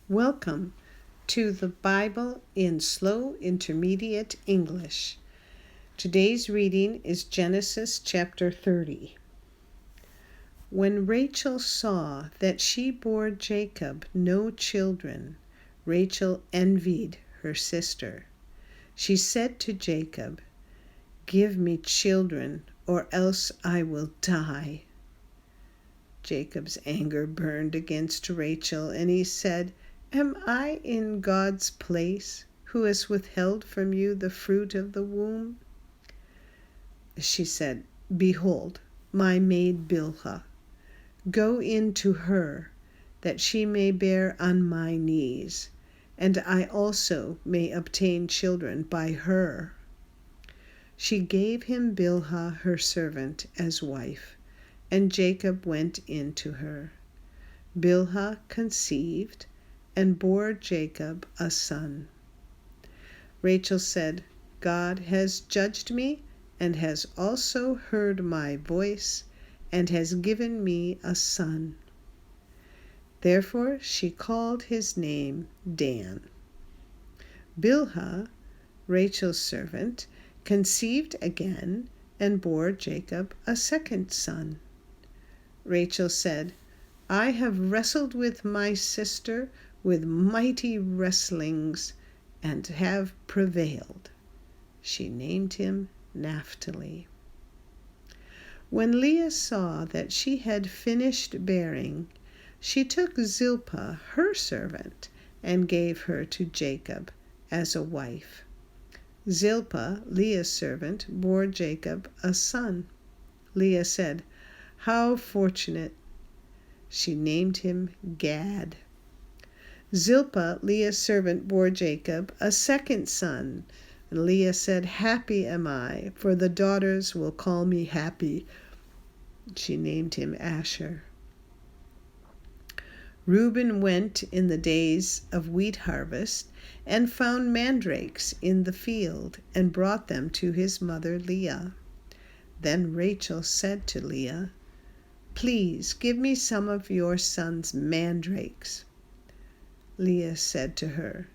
Welcome to the Bible in Slow Intermediate English. Today's reading is Genesis chapter 30. When Rachel saw that she bore Jacob no children, Rachel envied her sister. She said to Jacob, "Give me children, or else I will die." Jacob's anger burned against Rachel, and he said, "Am I in God's place, who has withheld from you the fruit of the womb?" She said, "Behold, my maid Bilhah. Go in to her, that she may bear on my knees, and I also may obtain children by her." She gave him Bilhah her servant as wife, and Jacob went in to her. Bilhah conceived and bore Jacob a son. Rachel said, "God has judged me and has also heard my voice and has given me a son." Therefore she called his name Dan. Bilhah, Rachel's servant, conceived again and bore Jacob a second son. Rachel said, "I have wrestled with my sister with mighty wrestlings and have prevailed." She named him Naphtali. When Leah saw that she had finished bearing, she took Zilpah, her servant, and gave her to Jacob as a wife. Zilpah, Leah's servant, bore Jacob a son. Leah said, "How fortunate!" She named him Gad. Zilpah, Leah's servant, bore Jacob a second son. And Leah said, "Happy am I, for the daughters will call me happy." She named him Asher. Reuben went in the days of wheat harvest and found mandrakes in the field and brought them to his mother Leah. Then Rachel said to Leah, "Please give me some of your son's mandrakes." Leah said to her,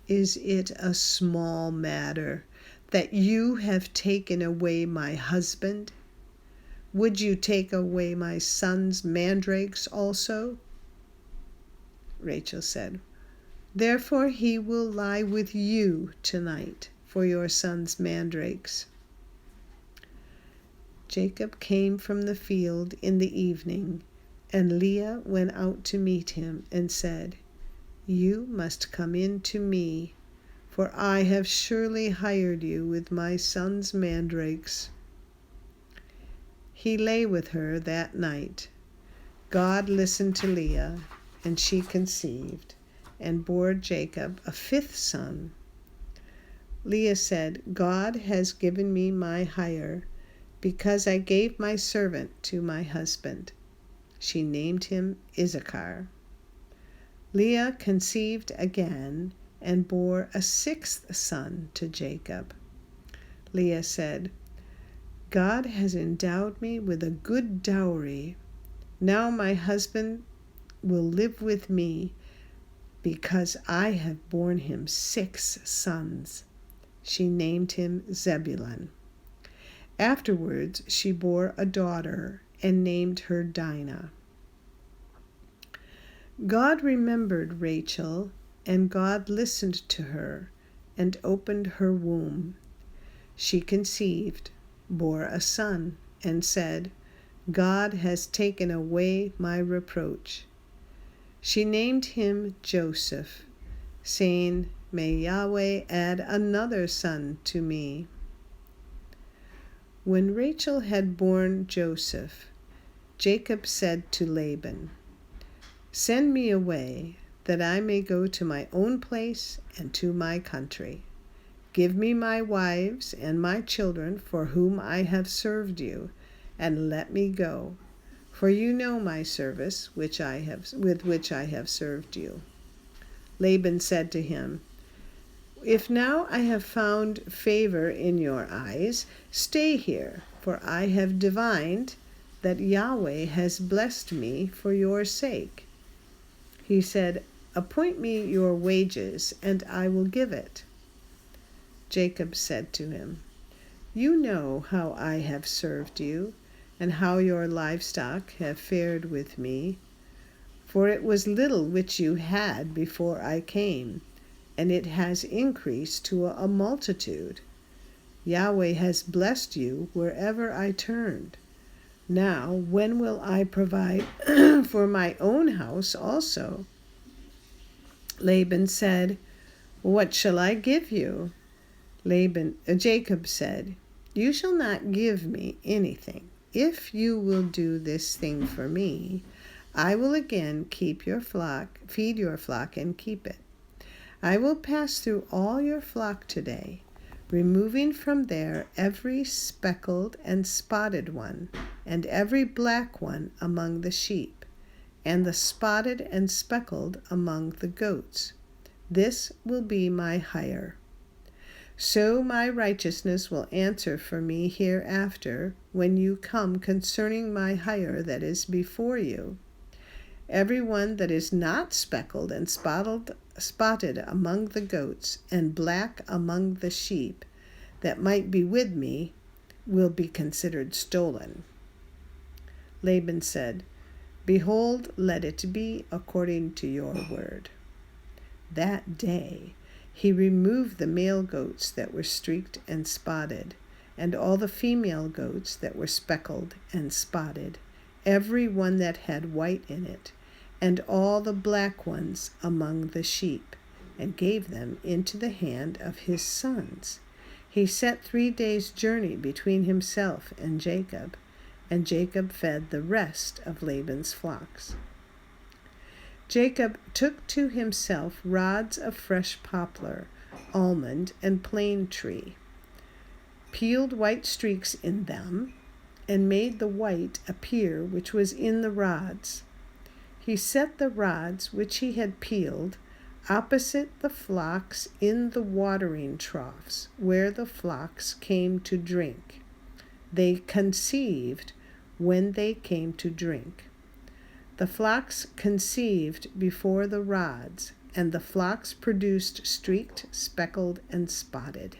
"Is it a small matter that you have taken away my husband? Would you take away my son's mandrakes also?" Rachel said, "Therefore he will lie with you tonight for your son's mandrakes." Jacob came from the field in the evening, and Leah went out to meet him and said, "You must come in to me, for I have surely hired you with my son's mandrakes." He lay with her that night. God listened to Leah, and she conceived and bore Jacob a fifth son. Leah said, "God has given me my hire, because I gave my servant to my husband." She named him Issachar. Leah conceived again and bore a sixth son to Jacob. Leah said, "God has endowed me with a good dowry. Now my husband will live with me, because I have borne him 6 sons." She named him Zebulun. Afterwards she bore a daughter and named her Dinah. God remembered Rachel, and God listened to her and opened her womb. She conceived, bore a son, and said, "God has taken away my reproach." She named him Joseph, saying, "May Yahweh add another son to me." When Rachel had borne Joseph, Jacob said to Laban, "Send me away, that I may go to my own place and to my country. Give me my wives and my children for whom I have served you, and let me go, for you know my service with which I have served you." Laban said to him, "If now I have found favor in your eyes, stay here, for I have divined that Yahweh has blessed me for your sake." He said, appoint me your wages, and I will give it." Jacob said to him, "You know how I have served you, and how your livestock have fared with me. For it was little which you had before I came, and it has increased to a multitude. Yahweh has blessed you wherever I turned. Now, when will I provide for my own house also?" Laban said, "What shall I give you?" Jacob said, "You shall not give me anything. If you will do this thing for me, I will again feed your flock and keep it. I will pass through all your flock today, removing from there every speckled and spotted one, and every black one among the sheep, and the spotted and speckled among the goats. This will be my hire. So my righteousness will answer for me hereafter when you come concerning my hire that is before you. Every one that is not speckled and spotted among the goats, and black among the sheep, that might be with me, will be considered stolen." Laban said, "Behold, let it be according to your word." That day he removed the male goats that were streaked and spotted, and all the female goats that were speckled and spotted, every one that had white in it, and all the black ones among the sheep, and gave them into the hand of his sons. He set 3 days' journey between himself and Jacob fed the rest of Laban's flocks. Jacob took to himself rods of fresh poplar, almond, and plane tree, peeled white streaks in them, and made the white appear which was in the rods. He set the rods which he had peeled opposite the flocks in the watering troughs, where the flocks came to drink. They conceived when they came to drink. The flocks conceived before the rods, and the flocks produced streaked, speckled, and spotted.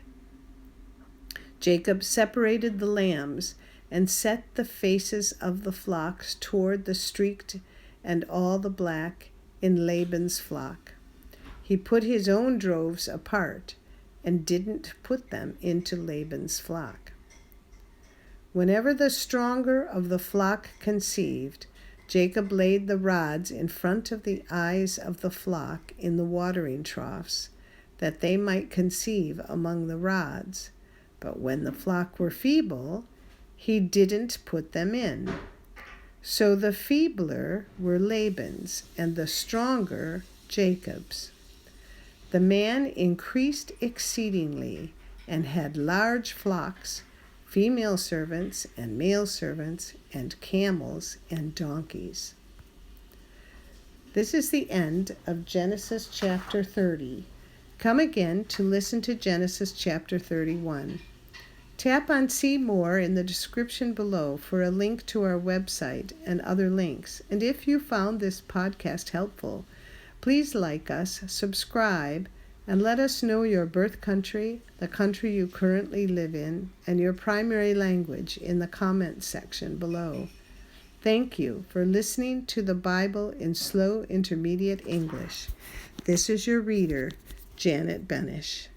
Jacob separated the lambs and set the faces of the flocks toward the streaked and all the black in Laban's flock. He put his own droves apart and didn't put them into Laban's flock. Whenever the stronger of the flock conceived, Jacob laid the rods in front of the eyes of the flock in the watering troughs, that they might conceive among the rods. But when the flock were feeble, he didn't put them in. So the feebler were Laban's, and the stronger Jacob's. The man increased exceedingly, and had large flocks, female servants and male servants, and camels and donkeys. This is the end of Genesis chapter 30. Come again to listen to Genesis chapter 31. Tap on See More in the description below for a link to our website and other links. And if you found this podcast helpful, please like us, subscribe, and let us know your birth country, the country you currently live in, and your primary language in the comments section below. Thank you for listening to the Bible in Slow Intermediate English. This is your reader, Janet Benish.